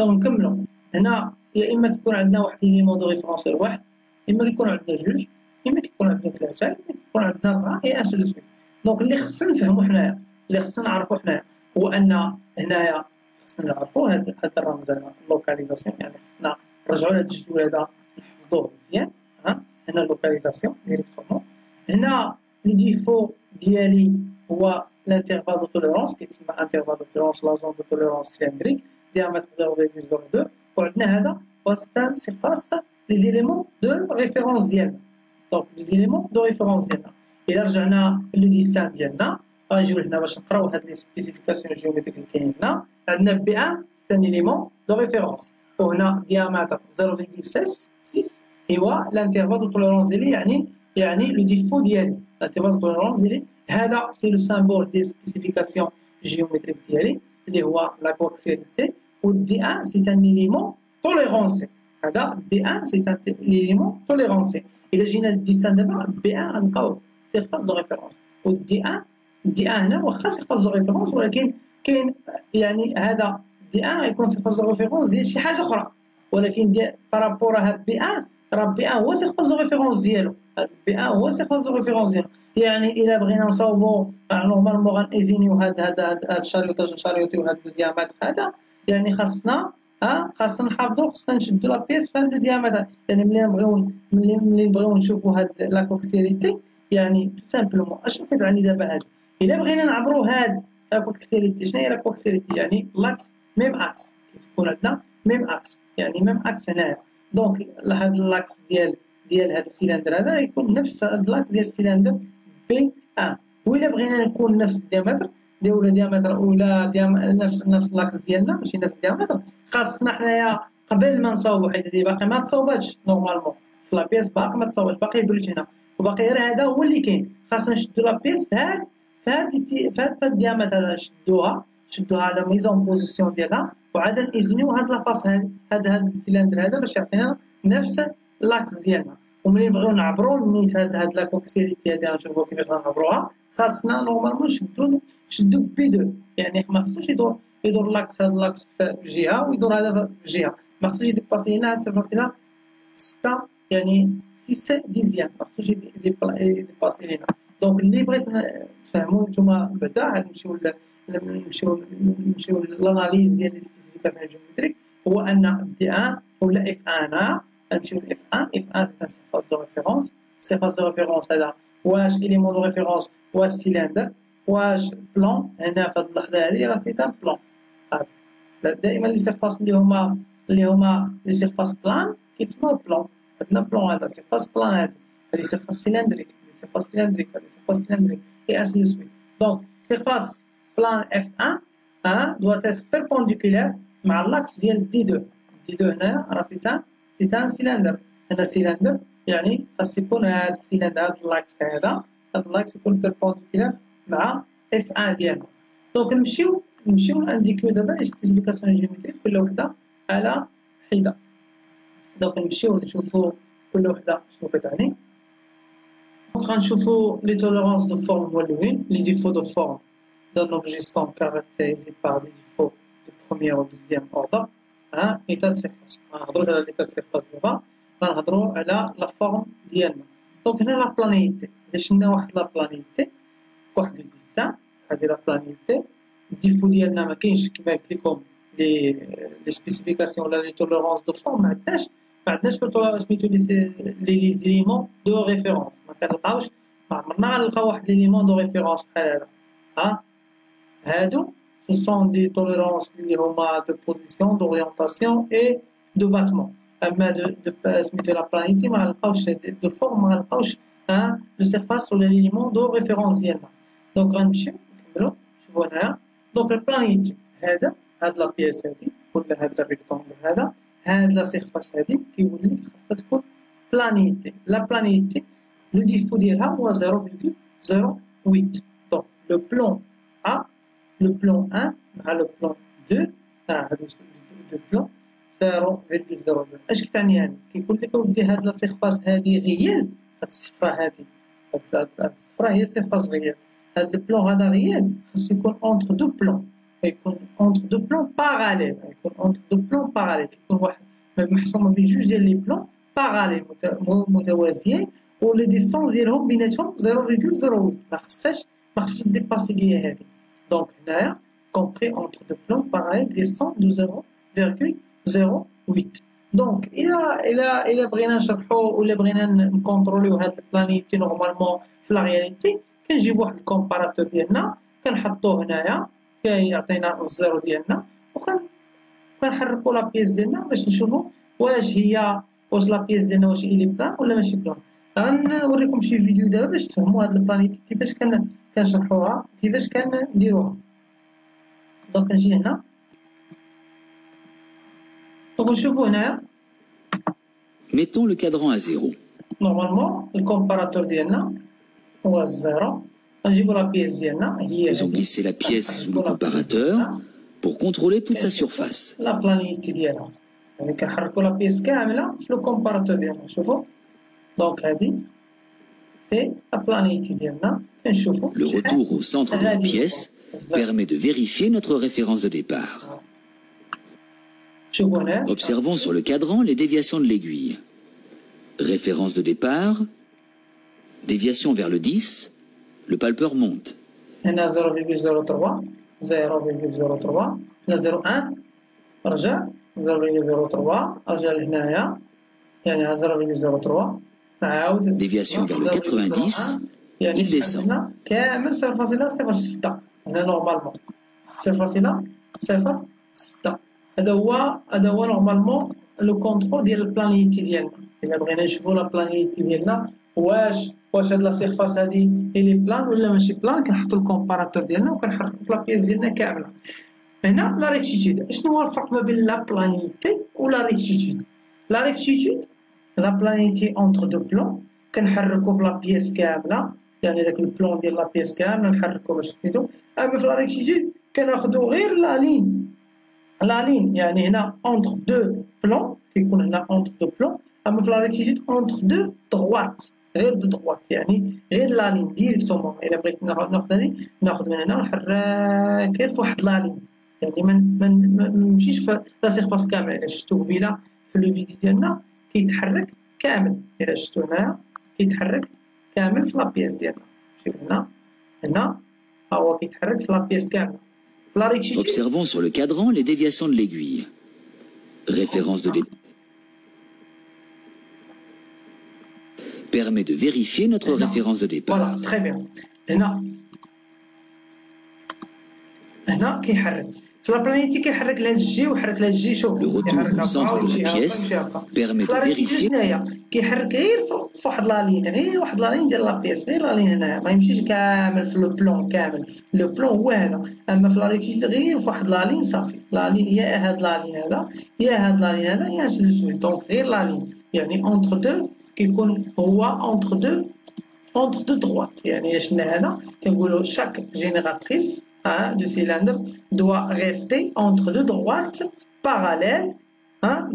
دونك نكملوا هنا. يا اما كيكون عندنا واحد ليليمون دو ريفيرونسير واحد، اما كيكون عندنا جوج، اما كيكون عندنا ثلاثه، اما كيكون عندنا اربعه، اي انسو دو سويت. دونك اللي خصنا نفهموا حنايا، اللي خصنا نعرفوا حنايا، هو ان هنايا خصنا نعرفوا هذا الرمز هذا اللوكاليزاسيون، يعني خصنا نرجعوا لهذا الجدول هذا نحفظوه مزيان. هنا اللوكاليزاسيون ديريكتومون. هنا لو ديفو ديالي هو l'intervalle de tolérance كيتسمى intervalle de tolérance la zone de tolérance cylindrique diamètre 0,02. وعندنا هذا c'est surface les éléments de référence ديالنا. دونك les éléments de référence ديالنا. إلا رجعنا للديسان ديالنا غنجيو لهنا باش نقراو هاد لي سبيسيفيكاسيون جيومتريك اللي كاينين هنا. عندنا بي ان c'est un élément de référence، وهنا diamètre 0,6 هو l'intervalle de tolérance ديالي، يعني لو ديفو ديالي l'intervalle de tolérance ديالي. هذا سي لو سامبول ديال سبيسيفيكاسيون جيومتريك ديالي اللي هو لا كوكسياليتي. و دي ان سي ان إليمون توليرونسي. هذا دي ان سي ان إليمون توليرونسي. إلا جينا للديسان دابا بي ان غنلقاو سيرفاس دو ريفيرونس، و دي ان هنا واخا سيرفاس دو ريفيرونس، ولكن كاين يعني هذا دي ان يكون سيرفاس دو ريفيرونس ديال شي حاجه اخرى، ولكن ديال بارابور بي ان راه بي ان هو سيرفاس دو ريفيرونس ديالو. بي ان هو سيرفاس دو ريفيرونس ديالو. يعني إلا بغينا نصاوبوا نورمالمون غنإيزينيو هاد الشاريوطاج نشاريوطيو هاد الديامتر هذا، يعني خاصنا نحافظوا، خاصنا نشدوا لا بيس في هاد الديامتر. يعني ملي نبغيو نشوفوا هاد لا كوكسياليتي، يعني تو سامبلومون اشنو كتعني دابا هاد. إلا بغينا نعبروا هاد لا كوكسياليتي، شنو هي لا كوكسياليتي؟ يعني لاكس ميم اكس، كيكون عندنا ميم اكس، يعني ميم اكس هنايا. دونك هاد لاكس ديال هاد السيلندر هذا يكون نفس هاد اللاكس ديال السيلندر بي ان. وإلا بغينا نكون نفس الديامتر ولا نفس اللاكس ديالنا، ماشي نفس الديامتر، خاصنا حنايا قبل ما نصاوبوا، حيت هذه باقي ما تصاوباتش نورمالمون في لابيس، باقي ما تصاوباتش، باقي بلوت هنا، وباقي غير هذا هو اللي كاين. خاصنا نشدوا لابيس في هاد الديامتر هذا، نشدوها على ميزون بوزيسيون ديالها، وعاد نإزنيو هاد لافاس هاد السيلندر هذا باش يعطينا نفس اللاكس ديالنا. وملي نبغيو نعبروا نيت هاد لا كوكسياليتي هادي غنشوفوا كيفاش غنعبروها. خاصنا نورمالمون نشدو بي دو، يعني ما خصوش يدور لاكس، هاد لاكس في جهه ويدور هذا في جهه، ما خصوش يديباسي هنا، هاد سيرفاس هنا 6 يعني 6 ديزيام، ما خصوش يديباسي هنا. دونك اللي بغيت تفهموا نتوما بعدا نمشيو للاناليز ديال لي سبيسيفيكاسيون جيومتريك، هو ان دي ان ولا اف ان. نمشيو ل F1. F1 c'est un surface de référence. Surface de référence هذا واش élément de référence واش سيلندر واش بلون. هنا في هذه اللحظة هذه راه سي ان بلون. دائما لي سيرفاس اللي هما لي سيرفاس بلان كيتسموا بلون. عندنا بلون هذا سيرفاس بلان، هذه سيرفاس سيلندريك، هذه سيرفاس سيلندريك et ainsi de suite. Donc surface plan F1 doit être perpendiculaire مع l'axe ديال D2. D2 هنا راه سي ان سيلندر. هنا سيلندر يعني خاص يكون هذا السيلندر، هذا اللاكس هذا يكون بيربونديكولار مع اف ان ديالنا. دونك نمشيو نديكيو دابا لي سبيسيفيكاسيون جيومتريك كل وحده على حده. دونك نمشيو نشوفوا كل وحده شنو كتعني. دونك غنشوفوا لي توليرونس دو فورم مولوين، لي ديفو دو فورم d'un objet sont caractérisés par des défauts de premier ou deuxième ordre. état de surface. غنهضروا على l'état de surface دابا، غنهضروا على لا فورم ديالنا. دونك هنا لا بلانيتي، إذا شفنا واحد لا بلانيتي فواحد الديسان، هذه لا بلانيتي، الديفو ديالنا ما كاينش كما قلت لكم لي سبيسيفيكاسيون ولا لي توليرونس دو فورم، ما عندناش سميتو لي زيليمون دو ريفيرونس. ما كنلقاوش، ما عمرنا غنلقاو واحد ليليمون دو ريفيرونس بحال هذا. هادو ce sont des tolérances اللي هما de position, d'orientation et de battement. اما سميتو لا بلانيتي ما غنلقاوش دو فورم، ما غنلقاوش لو سيرفاس ولا ليليمون دو ريفيرونس ديالنا. دونك غنمشيو نكملو. شوفوا هنايا دونك البلانيتي هاد لا بياس هادي ولا هاد الريكتونغل هاد لا سيرفاس هادي كيولي لك خاصها تكون بلانيتي. لا بلانيتي لو ديفو ديالها هو 0,08. دونك لو بلون A le plan 1 مع le plan 2 هادو دو بلون 0,02. اش كتعني يعني؟ كيقول لك اودي هاد لا سيرفاس هادي غيال، هاد الصفرا هادي، هاد الصفرا هي سيرفاس غيال، هاد البلون هذا غيال خاص يكون اونتر دو بلون. يكون اونتر دو بلون باراليل، يكون اونتر دو بلون باراليل، يكون واحد محصور ما بين جوج ديال لي بلون باراليل متوازيين، ولي ديستونس ديالهم بيناتهم 0.08. ما خصهاش ديباسي ليا هذه. دونك هنايا كومبري اونتر دو بلون باراليل ديستونس دو 0.08. دونك الى بغينا نشرحوا ولا بغينا نكونتروليو هاد البلانيتي نورمالمون في لا رياليتي، كنجيب واحد الكومباراتور ديالنا كنحطوه هنايا كيعطينا الزيرو ديالنا، وكنحركوا لا بيس ديالنا باش نشوفوا واش لا بيس ديالنا واش إلي بلان ولا ماشي بلان. غنوريكم شي فيديو دابا باش تفهموا هاد البلانيتي كيفاش كنشرحوها كيفاش كنديروها. دونك كنجي هنا ونشوفوا هنايا mettons le cadran à 0. نورمالمون الكومباراتور ديالنا هو الزيرو. غنجيبوا لا بيس ديالنا هي Faisons glisser la pièce sous le comparateur pour contrôler toute sa surface. لا بلانيتي ديالها، يعني كنحركوا لا بيس كامله في لو كومباراتور ديالنا. شوفوا دونك هذه سي لا بلانيتي ديالنا كنشوفوا. Le retour au centre de la pièce permet de vérifier notre référence de départ. Observons sur le cadran les déviations de l'aiguille. Référence de départ, déviation vers le 10, le palpeur monte. هنا 0.03 0.03 هنا 0.1 رجع 0.03 رجع لهنايا يعني 0.03 عاود déviation vers le 90, يعني il descend. كامل 0.06 هنا نورمالمون 0.06. هذا هو نورمالمون لو كونترول ديال البلانيتي ديالنا. الا بغينا نشوفوا لا بلانيتي ديالنا واش هاد لا سيرفاس هادي الي بلان ولا ماشي بلان، كنحطوا الكومباراتور ديالنا وكنحركوا في لا بيس ديالنا كامله. هنا لا ريكتيتود، شنو هو الفرق ما بين لا بلانيتي ولا ريكتيتود؟ لا ريكتيتود لا بلانيتي اونتر دو بلون كنحركوا في لا بيس كامله، يعني داك البلون ديال لا بيس كامله نحركوا باش نفيدو. اما في لا ريكتيتود كناخذوا غير لا لين يعني هنا اونتر دو بلون كيكون هنا اونتر دو بلون. اما في لا ريكتيتود اونتر دو دغوات، غير دو دغوات يعني غير لا لين ديريكتومون. الا بغيت ناخذ هذه ناخذ من هنا ونحرك غير في واحد لا لين، يعني ما نمشيش في لا سيرفاس كامله. الا شفتو قبيله في لو فيديو ديالنا كيتحرك كامل، الا شفتو هنايا كيتحرك كامل في لا بيس ديالنا. شوف هنا ها هو كيتحرك في لا بيس كامله. Observons sur le cadran les déviations de l'aiguille. Référence de départ permet de vérifier notre référence de départ. Voilà, très bien. هنا كيحرك في لابلانيتي كيحرك لهاد الجي ويحرك لهاد الجي. شوف Le retour au centre de la pièce permet de vérifier. هنايا كيحرك غير في واحد لا لين، غير واحد لا لين ديال لا بيس، غير لا لين هنايا ما يمشيش كامل في لو بلون كامل. لو بلون هو هذا، اما في لا ريكتيتود غير في واحد لا لين صافي. لا لين يا هاد لا لين هذا يا هاد لا لين هذا يا سي سويت. دونك غير لا لين يعني اونتر دو كيكون هو اونتر دو دغوات. يعني شنا هذا كنقولوا شاك جينيراتريس du cylindre doit rester entre deux droites parallèles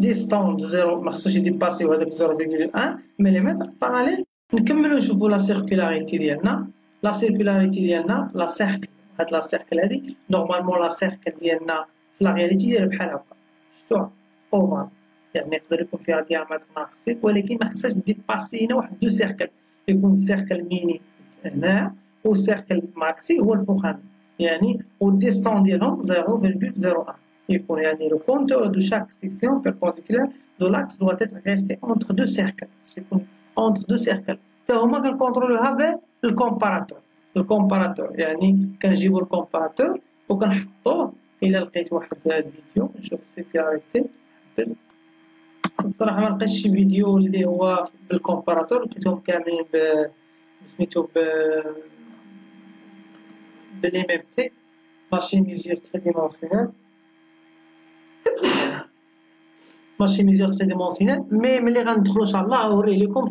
distance de 0 ما خصوش يديباسيو هذاك 0.1 ملم باراليل. نكملوا نشوفوا لا سيركولاريتي ديالنا. لا سيركولاريتي ديالنا لا سيركل، هاد لا سيركل هادي نورمالمون لا سيركل ديالنا في لا رياليتي دايره بحال هكا. شفتوها اوفال، يعني يقدر يكون فيها ديامتر ناقص ولكن ما خصهاش ديباسينا واحد دو سيركل. يكون سيركل ميني هنا والسيركل ماكسي هو الفوقاني، يعني والديستون ديالهم 0.01 يكون يعني le contour de chaque section perpendiculaire de l'axe doit être resté entre deux cercles. يكون entre deux cercles. حتى هما كنكونترولوها بالكومباراتور. يعني كنجيبو الكومباراتور وكنحطوه. الى لقيت واحد الفيديو نشوف السيكوريتي بس بصراحه ما لقيتش شي فيديو اللي هو بالكومباراتور، لقيتهم كاملين سميتو بالMMT ماشين ميزور تري ديمونسيونيل. ماشين ميزور تري ديمونسيونيل مي ملي غندخلو ان شاء الله غنوريه لكم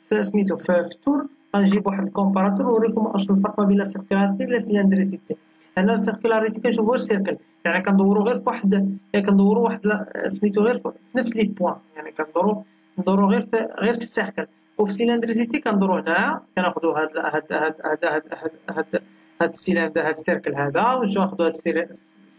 في سميتو في التور. غنجيب واحد الكومباراتور ونوريكم اشنو الفرق ما بين لا سيركولاريتي ولا سيلندريسيتي. هنا السيركولاريتي كنشوفو واش سيركل، يعني كندورو غير في واحد، يعني كندورو واحد سميتو غير في نفس لي بوين، يعني كندورو غير في السيركل. وفي سيلندريسيتي كندورو هنايا كناخدو هاد السيلندر هاد السيركل هذا ونجيو ناخدو هاد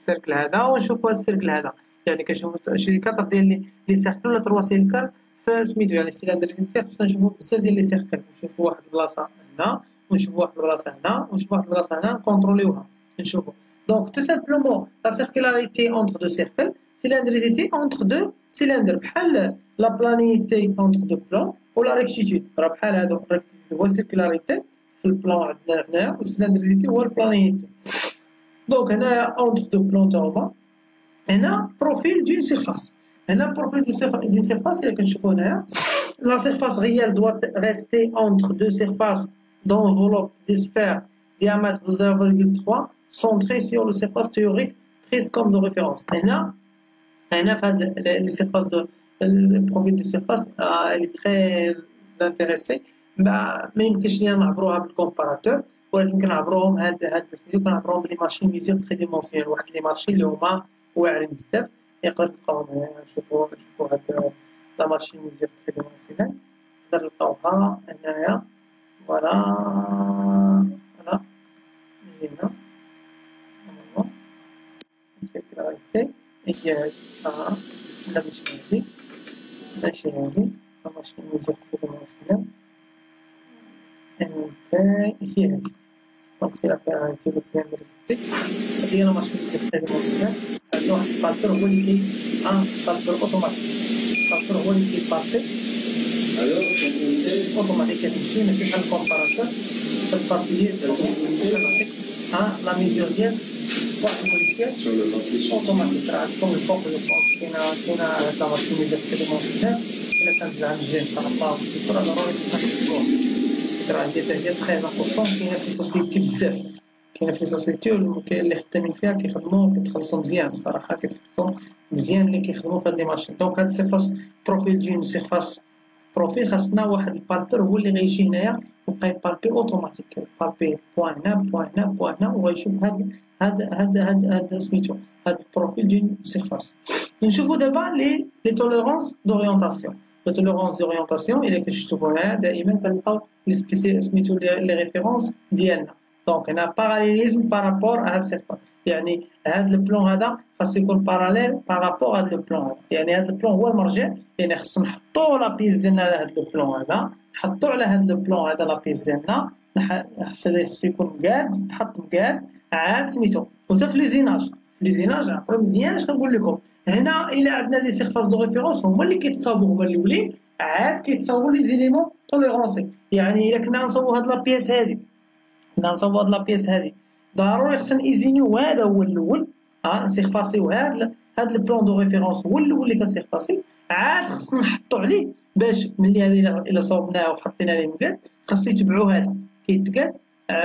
السيركل هذا ونشوفوا هذا السيركل هذا، يعني كنشوفوا شي 4 ديال لي سيركل ولا 3 سيركل فسميتو، يعني السيلندر ديال خصنا نشوفوا بزاف ديال لي سيركل، نشوفوا واحد البلاصه هنا ونشوفوا واحد البلاصه هنا ونشوفوا واحد البلاصه هنا نكونتروليوها نشوفوا. دونك تو سامبلومون لا سيركولاريتي اونتر دو سيركل، سيلندريتي اونتر دو سيلندر، بحال لا بلانيتي اونتر دو بلون ولا ريكتيتود، راه بحال هادو. الريكتيتود هو السيركولاريتي في البلون عندنا هنايا، والسيلندريتي هو البلانيتي. دونك هنايا اونتر دو بلون تا هما، هنا بروفيل دون سيرفاس، هنا بروفيل دون سيرفاس اللي كنشوفو هنايا. لا سيرفاس ريال دوات ريستي اونتر دو سيرفاس d'enveloppe des sphères diamètre de 0,3 centré sur le surface théorique prise comme de référence. هنا في هاد لي سيرفاس دو البروفيل دو سيرفاس elle est très intéressée. ما يمكنش لينا نعبروها بالكومباراتور، ولكن كنعبروهم هاد كنعبروهم بلي ماشين ميزور تري ديمونسيونيل، واحد لي ماشين اللي هما واعرين بزاف. يقدر تلقاوهم هنا، نشوفوا هاد لا ماشين ميزور تري ديمونسيونيل، تقدر تلقاوها هنايا. فوالا نجي هنا نورمالمون سيركولاريتي هي هادي، لا ماشي هادي لا ماشي ميزور تري ديمونسيونيل، هي هادي. دونك سيركولاريتي و سيلندريتي هادي لا ماشي ميزور تري ديمونسيونيل. عندنا واحد البالتور هو اللي بالتور اوتوماتيك، البالتور هو اللي كيبالتي اوتوماتيك كتمشي، ماشي بحال الكومباراتور البارتي ديال لا ميزور ديال واحد البوليسير اوتوماتيك. راه عندكم الفوق جو بونس كاينه هاد لا ماشين ميزور كيديمونسيونيل، الا كانت عند الجهه ان شاء الله الدكتور ضروري خصها تكون راه هي حتى هي تري امبورطون. كاينه في سوسيتي بزاف، كاينه في سوسيتي اللي خدامين فيها كيخدموا كيتخلصوا مزيان الصراحه، كيتخلصوا مزيان اللي كيخدموا في هاد لي ماشين. دونك هاد سيرفاس بروفيل دون سيرفاس بروفيل خاصنا واحد البالبر هو اللي غيجي هنايا ويبقى يبالبي اوتوماتيك، يبالبي بوان هنا بوان هنا بوان هنا، وغيشوف هاد سميتو هاد البروفيل دون سيرفاس. نشوفو دابا لي توليرونس دوريونتاسيون. لي توليرونس دوريونتاسيون الا كنشوفو هنايا دائما كنلقاو لي سميتو لي ريفيرونس ديالنا. دونك هنا باراليليزم بارابور ا هاد سيرفاس، يعني هاد البلون هذا خاص يكون باراليل بارابور هاد البلون هذا، يعني هاد البلون هو المرجع، يعني خص نحطو لا بيس ديالنا على هاد البلون هذا، نحطو على هاد البلون هذا لا بيس ديالنا، خصو يكون مقاد، تحط مقاد عاد سميتو. وحتى في لي زيناج عقلوا مزيان اش كنقول لكم هنا، الا عندنا لي سيرفاس دو ريفيرونس هما اللي كيتصاوبوا، هما الاولين عاد كيتصاوبوا لي زيليمون توليرونسي. يعني الا كنا نصاوبوا هاد لا بيس هادي، كنا نصاوبوا هاد لا بيس هادي، ضروري خصنا نيزينيو هذا هو الاول، نسيرفاسيو هاد البلون دو ريفيرونس هو الاول اللي كنسيرفاسي، عاد خصنا نحطو عليه باش ملي هذه الا صوبناه وحطينا عليه مقاد خاصو يتبعو هذا كيتقاد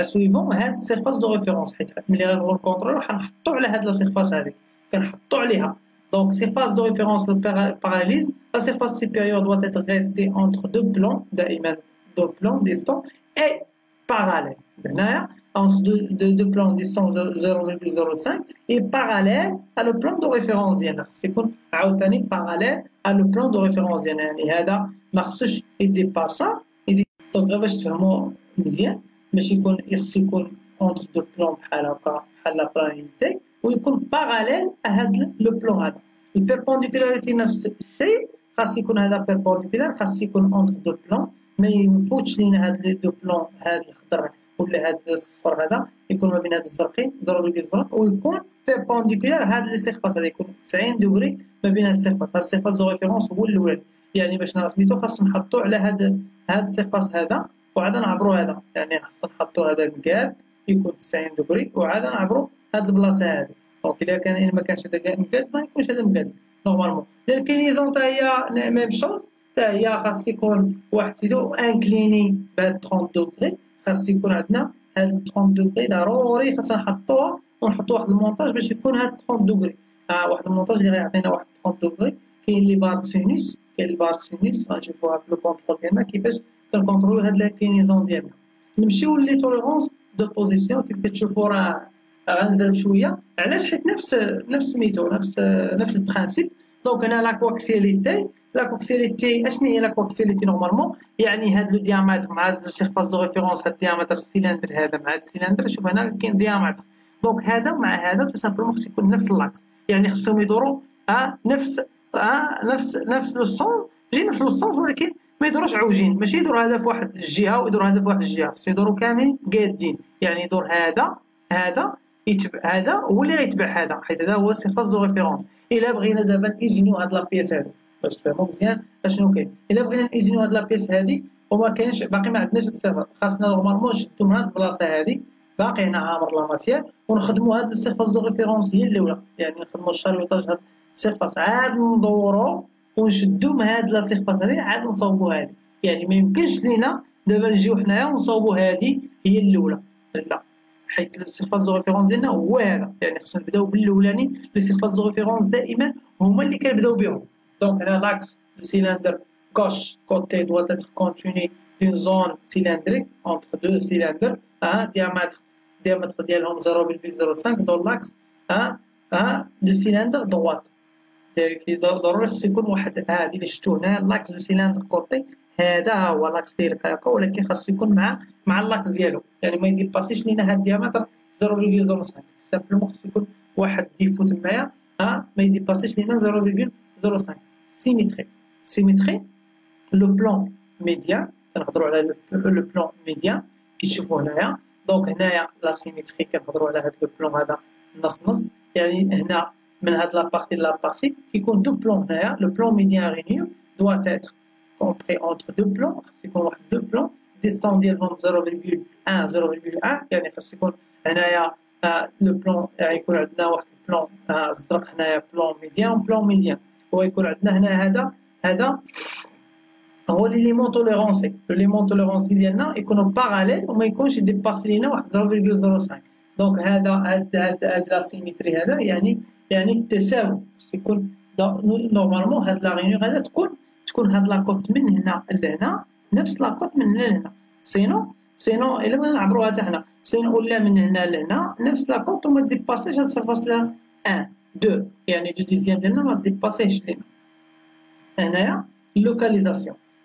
سويفون هاد السيرفاس دو ريفيرونس، حيت ملي غنبغيو نكونترولو حنحطو على هاد لا سيرفاس هادي كنحطو عليها. دونك سيرفاس دو ريفيرونس لو باراليزم، لا سيرفاس سوبيريور doit être restée entre deux plans دائما deux plans distants et parallèles. هنايا entre deux plans distants 0,05 et parallèle à le plan de référence ديالنا، خص يكون عاوتاني parallèle à le plan de référence ديالنا، يعني هذا ما خصوش يديباسا. دونك غير باش تفهموا مزيان باش يكون خص يكون entre deux plans بحال هكا بحال لا بلانيتي، ويكون parallèle à هذا لو بلون هذا. البيربونديكولاريتي نفس الشيء، خاص يكون هذا بيربونديكولار، خاص يكون entre deux plans، ما يفوتش لينا هاد لي دو بلون، هاد الخضر ولا هاد الصفر هذا يكون ما بين هاد الزرقين 0.0 ويكون بيربونديكولار هاد لي سيرفاس هذا يكون 90 دوغري ما بين هاد السيرفاس. هاد السيرفاس دو ريفيرونس هو الاول، يعني باش نسميتو خاص نحطو على هاد السيرفاس هذا وعاد نعبرو هذا، يعني خاص نحطو هذا المقاد يكون 90 دوغري وعاد نعبرو هاد البلاصه هذه. دونك الا كان ما كانش هذا المقاد ما يكونش هذا المقاد نورمالمون. الانكلينيزون حتى هي ميم شوز، حتى هي خاص يكون واحد سيدو انكليني بهاد 30 دوغري، خاص يكون عندنا هاد 30 دوغري ضروري خاصنا نحطوها ونحطو واحد المونتاج باش يكون هاد 30 دوغري. واحد المونتاج اللي غيعطينا واحد 30 دوغري. كاين لي بار سينيس، غنشوفوها في لو كونترول ديالنا كيفاش كنكونترولو هاد لانكلينيزون ديالنا. نمشيو لي توليرونس دو بوزيسيون. كيف كتشوفوا راه غنزل شويه، علاش؟ حيت نفس سميتو نفس البرانسيپ. دونك هنا لاكوكسيليتي اشنو هي لاكوكسيليتي نورمالمون؟ يعني هاد لو ديامتر مع هاد السيرفاس دو ريفيرونس، هاد الديامتر السيلندر هذا مع هاد السيلندر. شوف هنا كاين ديامتر، دونك هذا مع هذا تو سامبلومون خص يكون نفس اللاكس، يعني خصهم يدوروا نفس لو سون، ماشي نفس لو سونس ولكن ما يدوروش عوجين، ماشي يدور هذا في واحد الجهه ويدور هذا في واحد الجهه، خص يدوروا كاملين قادين، يعني يدور هذا يتبع هذا هو اللي غيتبع هذا، حيت هذا هو سيرفاس دو ريفيرونس. الا بغينا دابا نيزينيو هاد لابيس هادي باش تفهموا مزيان اشنو كاين، الا بغينا نيزينيو هاد لابيس هادي وما كاينش باقي ما عندناش السيرفاس، خاصنا نورمالمون نشدو من هاد البلاصه هادي باقي هنا عامر لا ماتيير ونخدموا هاد السيرفاس دو ريفيرونس هي الاولى، يعني نخدموا الشاريوطاج هاد السيرفاس عاد ندورو ونشدو من هاد لا سيرفاس هادي عاد نصوبوا هادي، يعني ما يمكنش لينا دابا نجيو حنايا ونصوبوا هادي هي الاولى، لا، حيت السيرفاس دو ريفيرونس ديالنا هو هذا، يعني خصنا نبداو بالاولاني. لي سيرفاس دو ريفيرونس دائما هما اللي كنبداو بهم. دونك هنا لاكس دو سيلندر gauche côté doit être continu d'une zone cylindrique entre deux cylindres, diamètre ديالهم 0,05 dans l'axe du cylindre droite. ضروري خص يكون واحد هادي اللي شفتو هنا لاكس دو سيلندر كورتي، هذا هو لاكس ديالك هكا، ولكن خاص يكون مع اللاكس ديالو، يعني ما يديباسيش لينا هاد الديامتر 0,05 سامبلومون خص يكون واحد ديفو تمايا ما يديباسيش لينا 0,05. سيميتري لو بلان ميديان، كنهضروا على لو بلان ميديان كتشوفوا هنايا. دونك هنايا لا سيميتري كنهضروا على هاد لو بلان هذا نص يعني هنا من هاد لابارتي كيكون دو بلان هنايا. لو بلان ميديان رينيو دوا تيتر كومبري اونتر دو بلان، خاص يكون واحد دو بلان ديستون ديالهم 0,1 يعني خاص يكون هنايا لو بلان يكون عندنا واحد البلان زرق هنايا بلان ميديان ويكون عندنا هنا هذا هو ليليمون توليرونسي. ليليمون توليرونسي ديالنا يكونوا باراليل وما يكونش يديباسي لينا واحد 0,05. دونك هاد لا سيميتري هذا يعني التساوي، خص يكون نورمالمون هاد لا رينيون هذا تكون هاد لاكوت من هنا لهنا نفس لاكوت من هنا لهنا، سينو الا بغينا نعبروها حتى حنا سينو ولا من هنا لهنا نفس لاكوت وما ديباسيش هاد السيرفاس 1 2 يعني دو ديزيام ديالنا ما ديباسيش لينا. هنايا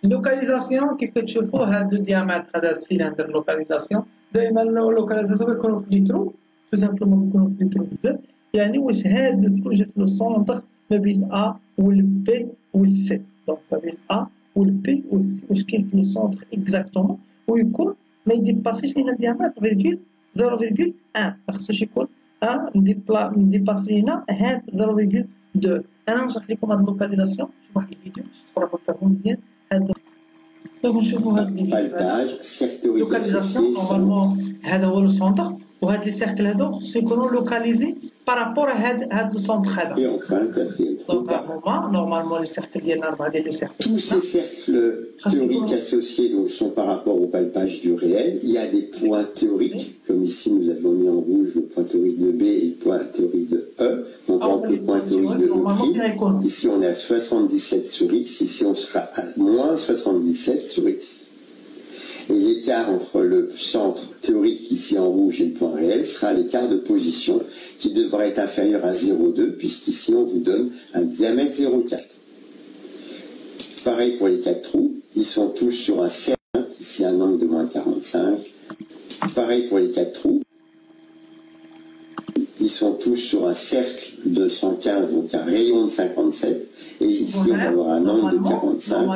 لوكاليزاسيون كيف كتشوفوا هاد الديامتر هذا السيلندر لوكاليزاسيون دائما لوكاليزاسيون كيكونوا في لي ترو تو سامبلومون كيكونوا في لي ترو بزاف، يعني واش هاد لو ترو جا في لو سونتر ما بين ا والبي والسي. دونك ما بين ا والبي والسي واش كاين في لو سونتر اكزاكتومون ويكون ما يديباسيش لينا الديامتر 0,1 ما خصوش يكون مديباسي لينا هاد 0,2. انا نشرح لكم هاد اللوكاليزاسيون في واحد الفيديو باش تفرجوا تفهموا مزيان هاد. دونك نشوفوا هاد الفيديو لوكاليزاسيون نورمالمون هذا هو لو سونتر وهاد لي سيركل هادو خصو يكونوا لوكاليزي بارابور هاد لو سونتر هذا. دونك هما نورمالمون لي سيركل ديالنا 4 ديال لي سيركل. Tous ces cercles théoriques associés donc, sont par rapport au palpage du réel. Il y a des points théoriques, comme ici nous avons mis en rouge le point théorique de B et le point théorique de E. On prend le point théorique de E'. Ici on est à 77 sur X, ici on sera à moins 77 sur X. Et l'écart entre le centre théorique ici en rouge et le point réel sera l'écart de position qui devrait être inférieur à 0,2 puisqu'ici on vous donne un diamètre 0,4. Pareil pour les 4 trous, ils sont tous sur un cercle, ici un angle de moins 45. Pareil pour les 4 trous, ils sont tous sur un cercle de 115, donc un rayon de 57. Et ici on va avoir un angle de 45.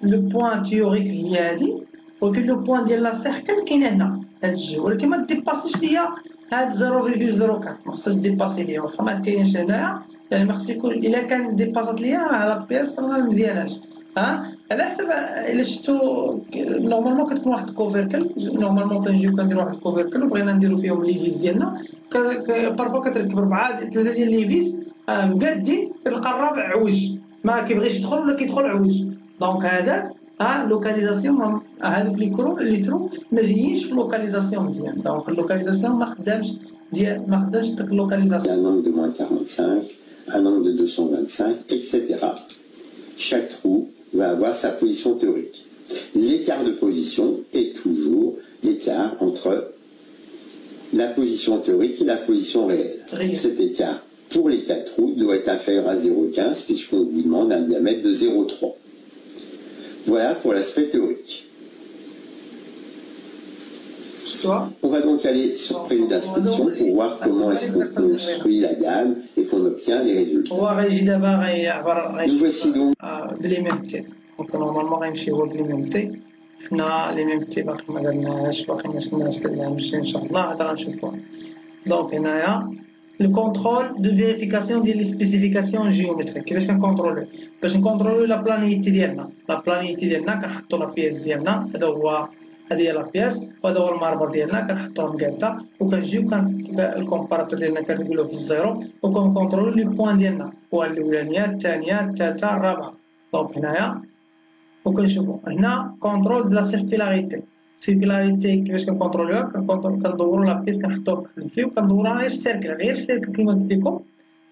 Le point théorique اللي هادي ولكن لو بوان ديال لا سيركل كاين هنا هاد الجهه، ولكن ما ديباسيش ليا هاد 0,04 ما خصهاش ديباسي ليا، واخا ما كاينش هنايا يعني ما خص يكون الا كان ديباسات ليا راه لا بياس راه ما مزياناش. على حسب الا شفتو نورمالمون كتكون واحد الكوفيركل، نورمالمون تنجيو كنديرو واحد الكوفيركل وبغينا نديرو فيهم لي فيس ديالنا بارفو كتركب 4 3 ديال لي فيس مقادين كتلقى الرابع عوج ما كيبغيش يدخل ولا كيدخل عوج. دونك هذاك لوكاليزاسيون هذوك لي ترو ما جايينش في لوكاليزاسيون مزيان. دونك اللوكاليزاسيون ما خدامش ديك اللوكاليزاسيون. Un angle de moins 45, un angle de 225, etc. Chaque trou va avoir sa position théorique. L'écart de position est toujours l'écart entre la position théorique et la position réelle. Cet écart pour les 4 trous doit être inférieur à 0,15 puisqu'on vous demande un diamètre de 0,3. Voilà pour l'aspect théorique. On va donc aller sur prélude d'inscription pour voir comment est-ce qu'on construit la gamme et qu'on obtient les résultats. Nous voici donc. دونك نورمالمون غنمشيو بليميمتي. حنا ليميمتي باقي ما درناهاش، باقي ما شفناهاش نمشي ان شاء الله عاد غنشوفوها. دونك هنايا لو كونترول دو فيريفيكاسيون ديال لي سبيسيفيكاسيون جيومتريك. كيفاش كنكونترولو؟ باش نكونترولو لا بلانيتي ديالنا. لا بلانيتي ديالنا كنحطو لا بياس ديالنا، هذا هو هذه هي لا بياس وهذا هو الماربر ديالنا، كنحطوهم كادا وكنجيو الكومباراتور ديالنا كنقولو في الزيرو وكنكونترولو لي بوين ديالنا، البوين الاولانيه الثانيه الثالثه الرابعه. دونك هنايا وكنشوفوا هنا كونترول دو لا سيركولاريتي. سيركولاريتي كيفاش كنكونترولوها؟ كندوروا لا بيس كنحطوها في الفي وكندوروها غير سيركل، غير سيركل كيما قلت لكم،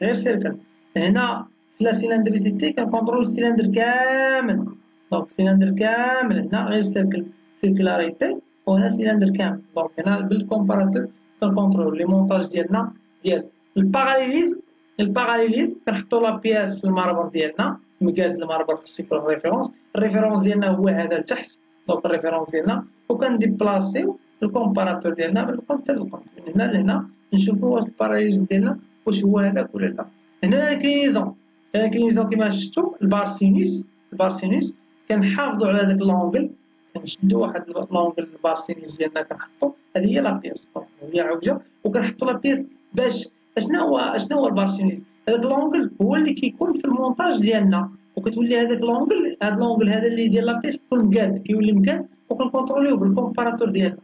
غير سيركل. هنا في لا سيلندريسيتي كنكونترول السيلندر كامل. دونك سيلندر كامل هنا غير سيركل سيركولاريتي وهنا سيلندر كامل. دونك هنا بالكومباراتور كنكونترول لي مونطاج ديالنا ديال الباراليليزم. الباراليليزم كنحطوا لا بياس في الماربر ديالنا، مقاد الماربر خصو يكون ريفيرونس. الريفيرونس ديالنا هو هذا لتحت، دونك الريفيرونس ديالنا وكنديبلاسيو الكومباراتور ديالنا من القمه حتى للقمه، من هنا لهنا نشوفوا واش الباراليليزم ديالنا واش هو هذاك ولا لا. هنا الانكلينيزون، الانكلينيزون كما شفتوا البارسينيس كنحافظوا على هذاك لونغل، كنشدوا واحد لونغل البارسينيس ديالنا كنحطوا، هذه هي لا بياس، هي عوجه وكنحطوا لا بياس باش شنو هو البارسينيس؟ هذاك لونغل هو اللي كيكون في المونتاج ديالنا، وكتولي هذاك لونغل هذا اللي ديال لا بيس كيكون مقاد، كيولي مقاد وكنكونتروليوه بالكومباراتور ديالنا.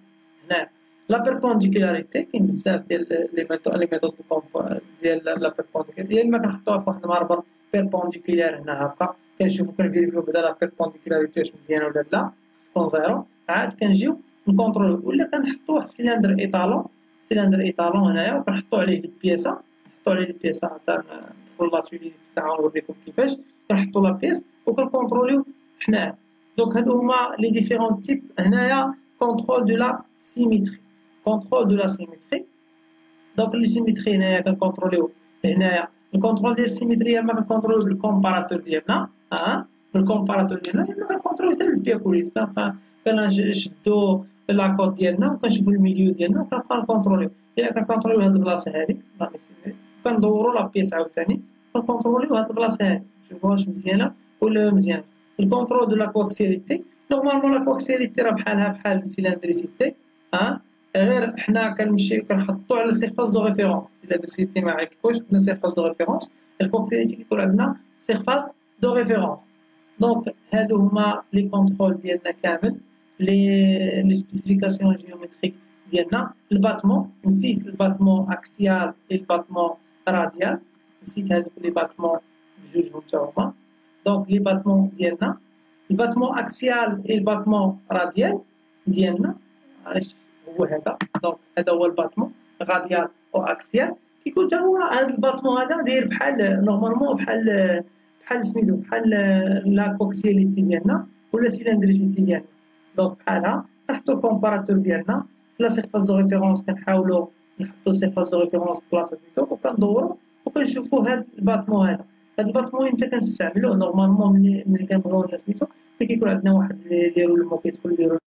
هنا لا بيربونديكولاريتي كاين بزاف ديال لي ميثود ديال لا بيربونديكولاريتي، يا اما كنحطوها في واحد الماربر بيربونديكولار هنا هكا كنشوفوا كنفيريفيو بدا لا بيربونديكولاريتي واش مزيانه ولا لا، تكون زيرو عاد كنجيو نكونترولو، ولا كنحطوا واحد سيلندر ايطالون هنايا وكنحطوا عليه البياسه، نحطوا عليه البياسه حتى ندخلوا لاتولي ديك الساعه ونوريكم كيفاش كنحطوا لا بيس وكنكونتروليو حنايا. دونك هادو هما لي ديفيرون تيب. هنايا كونترول دو لا سيميتري، دونك لي سيميتري هنايا كنكونتروليو. هنايا الكونترول ديال السيميتري اما كنكونتروليو بالكومباراتور ديالنا، بالكومباراتور ديالنا، اما كنكونتروليو حتى بالبياكوليس، كنشدو لاكود ديالنا وكنشوفو الميليو ديالنا وكنبقى نكونتروليو. الا كنكونتروليو هاد البلاصه هادي كندورو لا بيس عاوتاني كنكونتروليو هاد البلاصه هادي نشوفو واش مزيانه ولا مزيانه. الكونترول دو لا كوكسياليتي، نورمالمون لا كوكسياليتي راه بحال السيلندريسيتي، غير حنا كنحطو على سيرفاس دو ريفيرونس. السيلندريسيتي ما عيكوش عندنا سيرفاس دو ريفيرونس، الكوكسياليتي كيكون عندنا سيرفاس دو ريفيرونس. دونك هادو هما لي كونترول ديالنا كامل، لي سبيسيفيكاسيون جيومتريك ديالنا. الباتمون نسيت الباتمون اكسيال و الباتمون راديال، نسيت هادوك لي باتمون بجوج حتى هما. دونك لي باتمون ديالنا الباتمون اكسيال و الباتمون راديال ديالنا هو هذا. دونك هذا هو الباتمون راديال و اكسيال، كيكون حتى هو هذا الباتمون هذا داير بحال نورمالمون بحال سميتو بحال لا كوكسياليتي ديالنا ولا سيلندريسيتي ديالنا. دونك بحالها نحطو الكومباراتور ديالنا في لا سيرفاس دو ريفيرونس، كنحاولو نحطو سيرفاس دو ريفيرونس بلاصه سميتو وكندورو وكنشوفو هاد الباتمون هذا. هاد الباتمون امتى كنستعملوه؟ نورمالمون ملي كنبغيو سميتو كيكون عندنا واحد اللي يديرو المو كيدخل يديرو